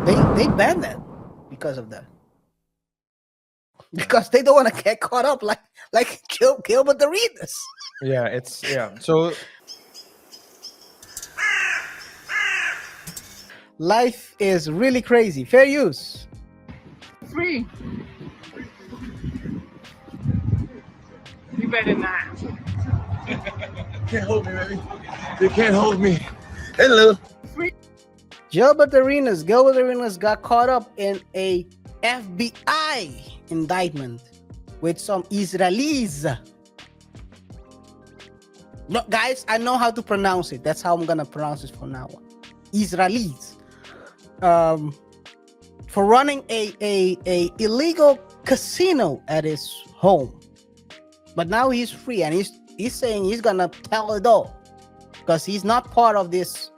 They banned that because of that. Because they don't want to get caught up like Gilbert Arenas. Yeah, it's yeah. So Life is really crazy. Fair use. Free. You better not. Can't hold me, baby. They can't hold me. Hello. Free. Gilbert Arenas got caught up in a FBI indictment with some Israelis. No, guys, I know how to pronounce it. That's how I'm gonna pronounce it from now on. Israelis. For running a illegal casino at his home. But now he's free, and he's saying he's gonna tell it all because he's not part of this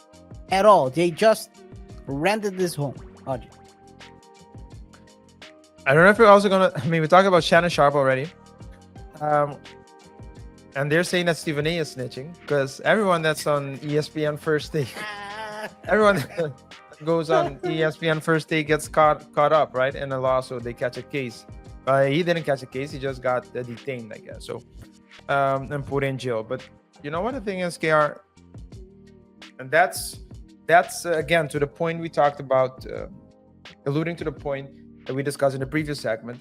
at all. They just rented this home. Audrey. I don't know if we're also gonna. I mean, we talked about Shannon Sharp already, and they're saying that Stephen A is snitching because everyone that's on ESPN First Take, everyone that goes on ESPN First Take gets caught up, right? In a lawsuit, they catch a case. He didn't catch a case; he just got detained, I guess. So, and put in jail. But you know what the thing is, KR, and that's again to the point we talked about, alluding to the point that we discussed in the previous segment.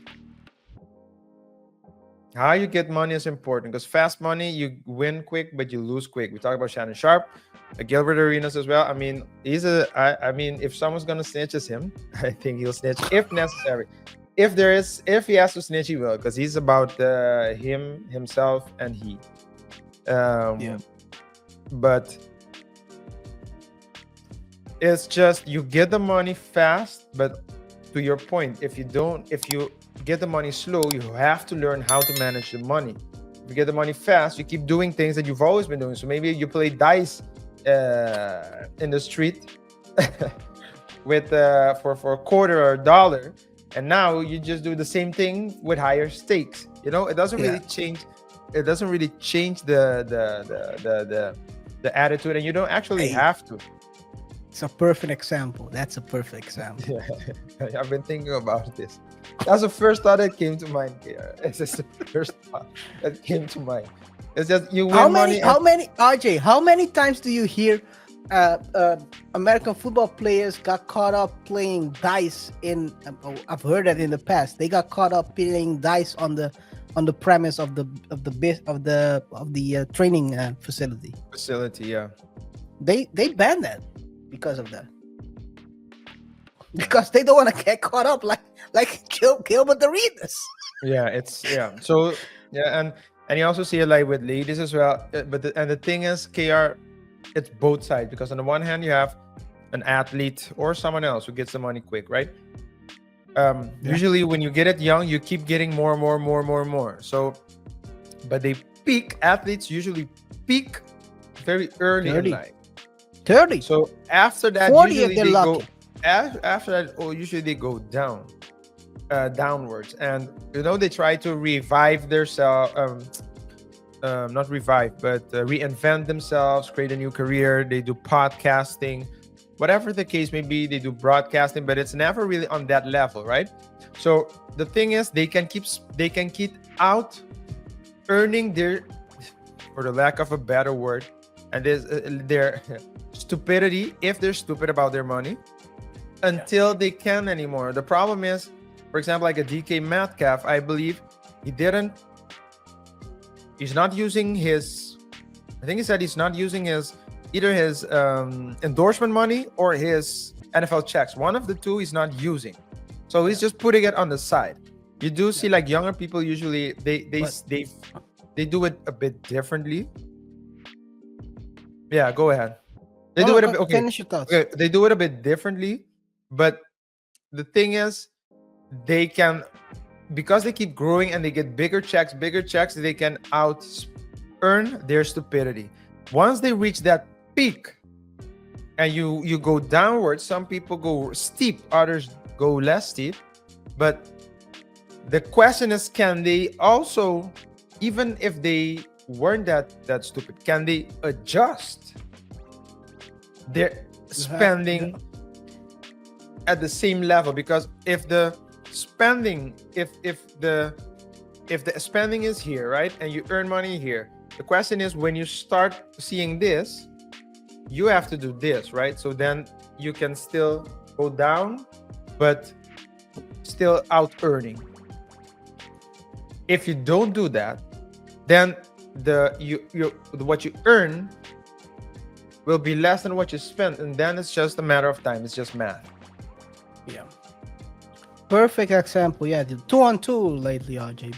How you get money is important because fast money, you win quick, but you lose quick. We talked about Shannon Sharp, Gilbert Arenas as well. I mean, I mean, if someone's gonna snitch, it's him. I think he'll snitch if necessary. If he has to snitch, he will, because he's about himself, and he. Yeah. But it's just you get the money fast, but to your point, if you get the money slow, you have to learn how to manage the money. If you get the money fast, you keep doing things that you've always been doing. So maybe you play dice in the street with for a quarter or a dollar, and now you just do the same thing with higher stakes. You know, it doesn't really change. It doesn't really change the attitude, and you don't actually have to. It's a perfect example. That's a perfect example. Yeah. I've been thinking about this. That's the first thought that came to mind, KR. It's just the first thought that came to mind. It's just you win money. How many, RJ? How many times do you hear American football players got caught up playing dice in? I've heard that in the past. They got caught up playing dice on the premise of the training facility. Yeah. They banned that because of that. Because they don't want to get caught up like Gilbert Arenas. Yeah, So yeah, and you also see it like with ladies as well. But the thing is, KR, it's both sides, because on the one hand you have an athlete or someone else who gets the money quick, right? Usually when you get it young, you keep getting more. So, but athletes usually peak very early in life. 30. So after that, 40 usually if they're they lucky. go. After that, usually they go downwards, and they try to revive themselves. Not revive, but reinvent themselves, create a new career. They do podcasting, whatever the case may be. They do broadcasting, but it's never really on that level, right? So the thing is, they can keep out earning their, for the lack of a better word, and their stupidity, if they're stupid about their money, until they can't anymore. The problem is, for example, like a DK Metcalf, I believe he's not using his, I think he said he's not using either his endorsement money or his NFL checks. One of the two he's not using. So he's just putting it on the side. You do see like younger people, usually they do it a bit differently. Yeah, go ahead. They do it a bit, okay. Finish your thoughts. Okay, they do it a bit differently, but the thing is, they can, because they keep growing and they get bigger checks, they can out earn their stupidity. Once they reach that peak and you go downwards, some people go steep, others go less steep. But the question is, can they also, even if they weren't that stupid, can they adjust their spending at the same level, because if the spending, if the spending is here, right, and you earn money here, the question is, when you start seeing this, you have to do this, right? So then you can still go down, but still out earning. If you don't do that, then what you earn will be less than what you spend, and then it's just a matter of time. It's just math. Yeah. Perfect example. Yeah, the 2-on-2 lately, RJ.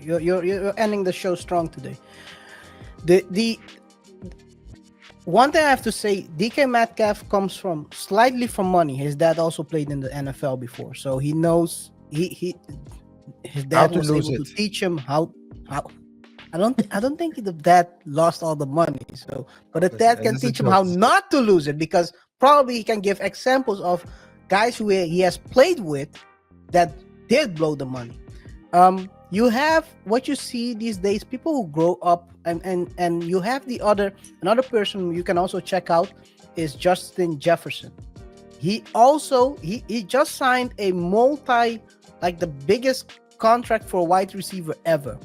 You're ending the show strong today. The one thing I have to say, DK Metcalf comes from slightly from money. His dad also played in the NFL before, so he knows his dad was able to teach him how. I don't think the dad lost all the money. So, but the dad can teach him how not to lose it, because probably he can give examples of guys who he has played with that did blow the money. You have what you see these days, people who grow up, and you have another person you can also check out is Justin Jefferson. He just signed a the biggest contract for a wide receiver ever.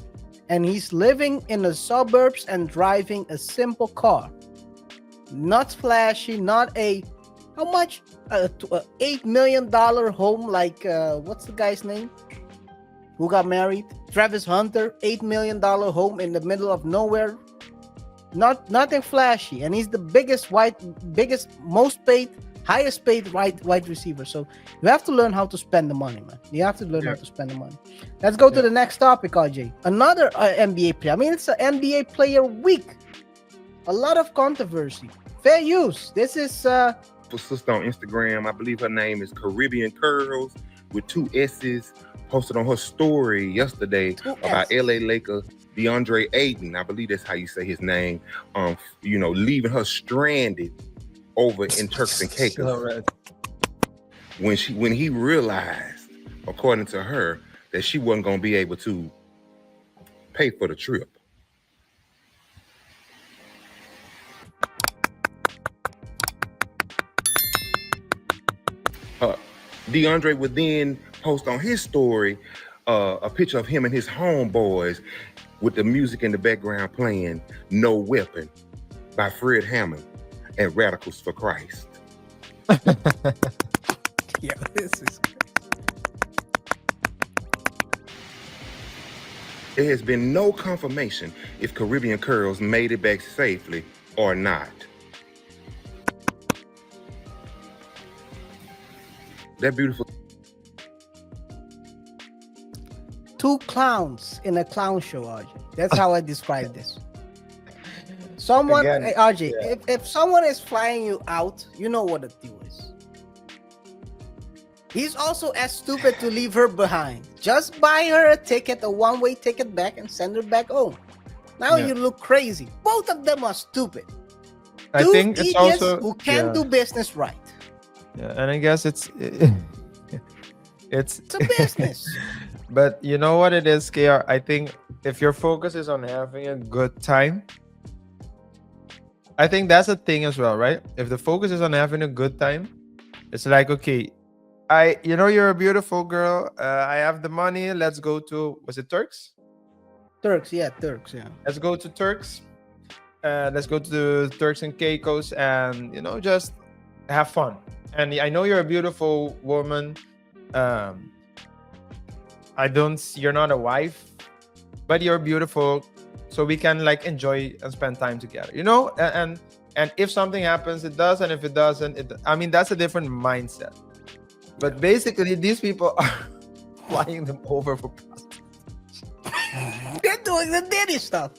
And he's living in the suburbs and driving a simple car. Not flashy, not how much? $8 million home, like, what's the guy's name who got married? Travis Hunter, $8 million home in the middle of nowhere. Nothing flashy. And he's the most paid, highest paid wide receiver. So you have to learn how to spend the money, man. You have to learn how to spend the money. Let's go to the next topic, RJ. Another NBA player. I mean, it's an NBA player week. A lot of controversy. Fair use. This is sister on Instagram. I believe her name is Caribbean Curls with 2 S's. Posted on her story yesterday about LA Laker DeAndre Ayton. I believe that's how you say his name. Leaving her stranded over in Turks and Caicos. When he realized, according to her, that she wasn't going to be able to pay for the trip. DeAndre would then post on his story a picture of him and his homeboys with the music in the background playing No Weapon by Fred Hammond and Radicals for Christ. Yeah, this is crazy. There has been no confirmation if Caribbean Curls made it back safely or not. That beautiful. 2 clowns in a clown show, RJ. That's how I describe this. Someone, Again, RJ, if someone is flying you out, you know what the deal is. He's also as stupid to leave her behind. Just buy her a ticket, a one-way ticket back, and send her back home. Now you look crazy. Both of them are stupid. I think it's also who can't do business right. Yeah, and I guess it's a business. But you know what it is, KR? I think if your focus is on having a good time, I think that's a thing as well, right? If the focus is on having a good time, it's like, okay, you're a beautiful girl. I have the money. Let's go to, was it Turks? Turks, yeah. Let's go to Turks. Let's go to Turks and Caicos and, just have fun. And I know you're a beautiful woman. You're not a wife, but you're beautiful. So we can enjoy and spend time together, and if something happens, it does. And if it doesn't, that's a different mindset. But basically, these people are flying them over for prostitution. They're doing the dirty stuff.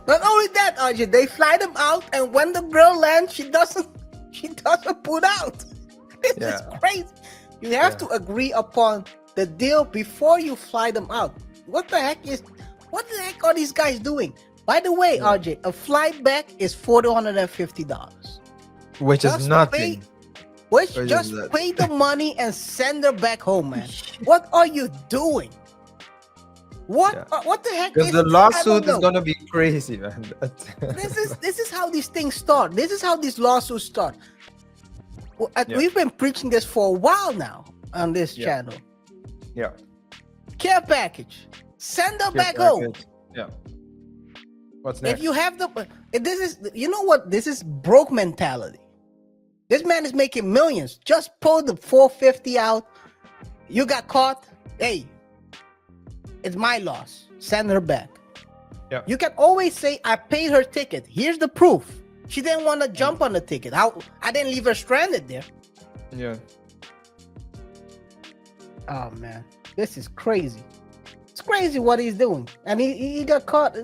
Not only that, RJ, they fly them out, and when the girl lands, she doesn't put out. This is crazy. You have to agree upon the deal before you fly them out. What the heck are these guys doing? By the way, RJ, a flight back is $450. Which is nothing. Just pay the money and send her back home, man. What are you doing? What the heck? Because the lawsuit is gonna be crazy, man. This is how these things start. This is how these lawsuits start. Yeah. we've been preaching this for a while now on this Yeah. channel. Yeah. Care package. Send her Care back home. package. Yeah. What's next? If you have this is, you know what? This is broke mentality. This man is making millions. Just pull the 450 out. You got caught. Hey, it's my loss. Send her back. Yeah. You can always say, I paid her ticket. Here's the proof. She didn't want to jump on the ticket. I didn't leave her stranded there. Yeah. Oh man, this is crazy. It's crazy what he's doing, and he got caught.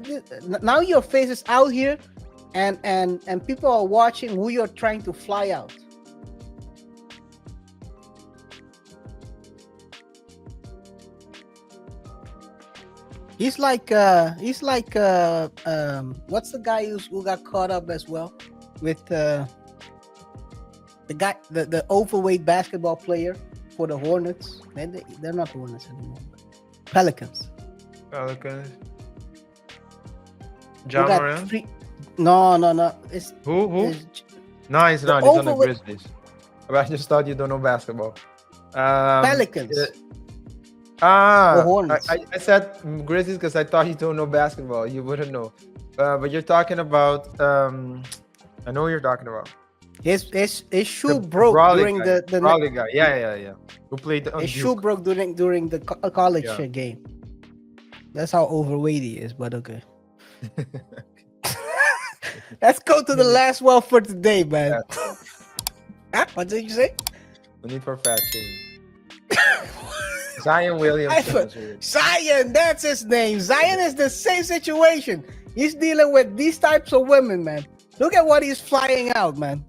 Now your face is out here, and people are watching who you're trying to fly out. He's like what's the guy who got caught up as well with the guy, the overweight basketball player for the Hornets. They're not the Hornets anymore. Pelicans. Pelicans. Who John got Moran? No. It's Who? it's No, he's The not. He's on the overweight- Grizzlies. But I just thought you don't know basketball. Pelicans. Ah, Or Hornets. I said Grizzlies because I thought you don't know basketball. You wouldn't know. But you're talking about. I know what you're talking about. His shoe The broke Brawley during guy. the Brawley guy. Yeah. Who played on his Duke. shoe broke during the college Yeah. game. That's how overweight he is, but okay. Let's go to the last one for today, man. Huh? What did you say? No need for fat shaming. Zion Williamson. is weird. Zion, that's his name. Zion is the same situation. He's dealing with these types of women, man. Look at what he's flying out, man.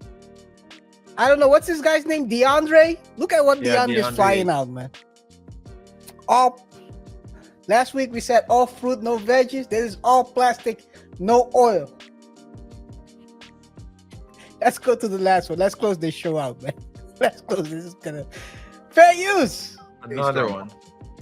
I don't know what's this guy's name, DeAndre. Look at what Yeah, DeAndre's DeAndre. flying out, man. All last week we said all fruit, no veggies. This is all plastic, no oil. Let's go to the last one. Let's close this show out, man. Let's close. This is gonna fair use. Another one.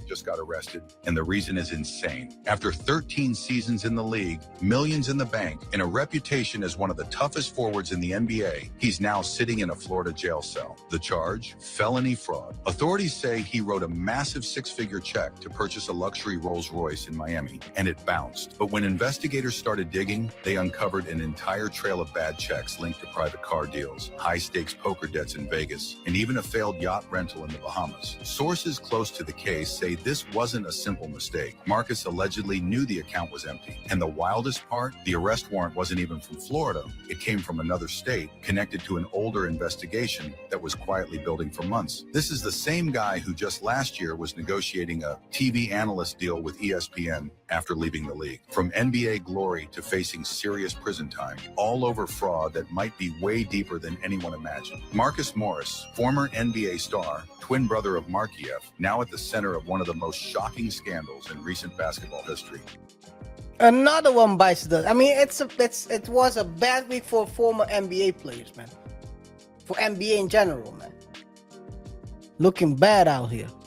just got arrested, and the reason is insane. After 13 seasons in the league, millions in the bank, and a reputation as one of the toughest forwards in the NBA, he's now sitting in a Florida jail cell. The charge? Felony fraud. Authorities say he wrote a massive six-figure check to purchase a luxury Rolls-Royce in Miami, and it bounced. But when investigators started digging, they uncovered an entire trail of bad checks linked to private car deals, high-stakes poker debts in Vegas, and even a failed yacht rental in the Bahamas. Sources close to the case say this wasn't a simple mistake. Marcus allegedly knew the account was empty. And the wildest part, the arrest warrant wasn't even from Florida. It came from another state, connected to an older investigation that was quietly building for months. This is the same guy who just last year was negotiating a TV analyst deal with ESPN after leaving the league. From NBA glory to facing serious prison time, all over fraud that might be way deeper than anyone imagined. Marcus Morris, former NBA star, twin brother of Markieff, now at the center of one of the most shocking scandals in recent basketball history. Another one bites the. I mean, it was a bad week for former NBA players, man. For NBA in general, man. Looking bad out here.